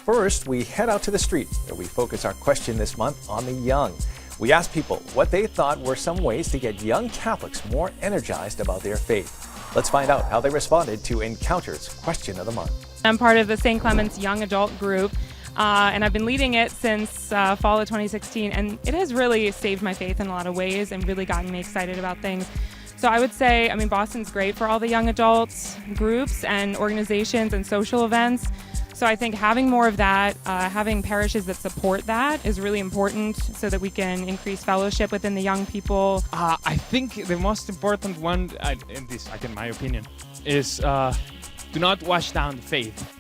first, we head out to the street where we focus our question this month on the young. We asked people what they thought were some ways to get young Catholics more energized about their faith. Let's find out how they responded to Encounter's Question of the Month. I'm part of the isClements young adult group, and I've been leading it since fall of 2016, and it has really saved my faith in a lot of ways and really gotten me excited about things. So I would say, Boston's great for all the young adults groups and organizations and social events. So I think having more of that, having parishes that support that is really important so that we can increase fellowship within the young people. I think the most important one, in my opinion, is do not wash down the faith.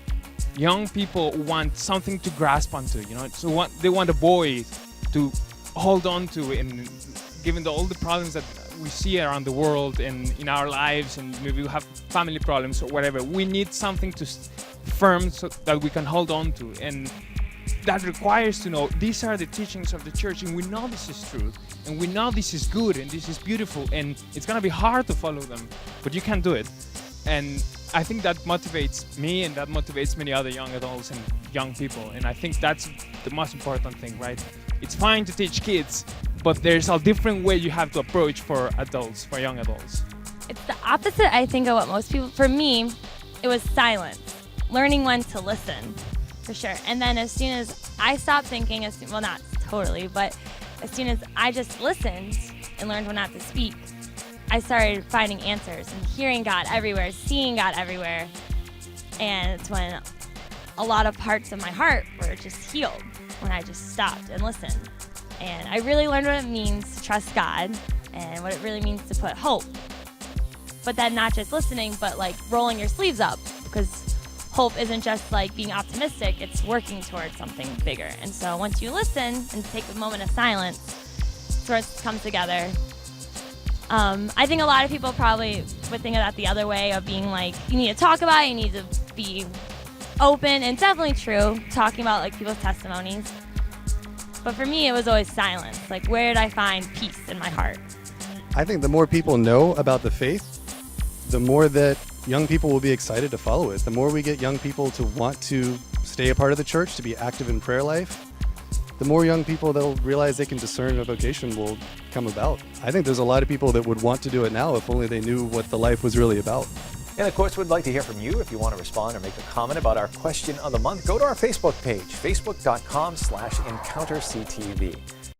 Young people want something to grasp onto, so they want a boy to hold on to, and given all the problems that we see around the world and in our lives, and maybe we have family problems or whatever, we need something to firm so that we can hold on to, and that requires to know these are the teachings of the church, and we know this is truth, and we know this is good, and this is beautiful, and it's gonna be hard to follow them, but you can do it. And I think that motivates me, and that motivates many other young adults and young people, and I think that's the most important thing, right? It's fine to teach kids, but there's a different way you have to approach for adults, for young adults. It's the opposite, I think, of what most people, for me, it was silence. Learning when to listen, for sure. And then as soon as I stopped thinking, well, not totally, but as soon as I just listened and learned when not to speak, I started finding answers and hearing God everywhere, seeing God everywhere. And it's when a lot of parts of my heart were just healed, when I just stopped and listened. And I really learned what it means to trust God and what it really means to put hope. But then not just listening, but like rolling your sleeves up, because hope isn't just like being optimistic, it's working towards something bigger. And so once you listen and take a moment of silence, sorts come together. I think a lot of people probably would think of that the other way, of being like, you need to talk about it, you need to be open, and it's definitely true, talking about like people's testimonies. But for me, it was always silence. Like, where did I find peace in my heart? I think the more people know about the faith, the more that young people will be excited to follow it. The more we get young people to want to stay a part of the church, to be active in prayer life, the more young people that'll realize they can discern a vocation will come about. I think there's a lot of people that would want to do it now if only they knew what the life was really about. And of course, we'd like to hear from you. If you want to respond or make a comment about our question of the month, go to our Facebook page, facebook.com/EncounterCTV.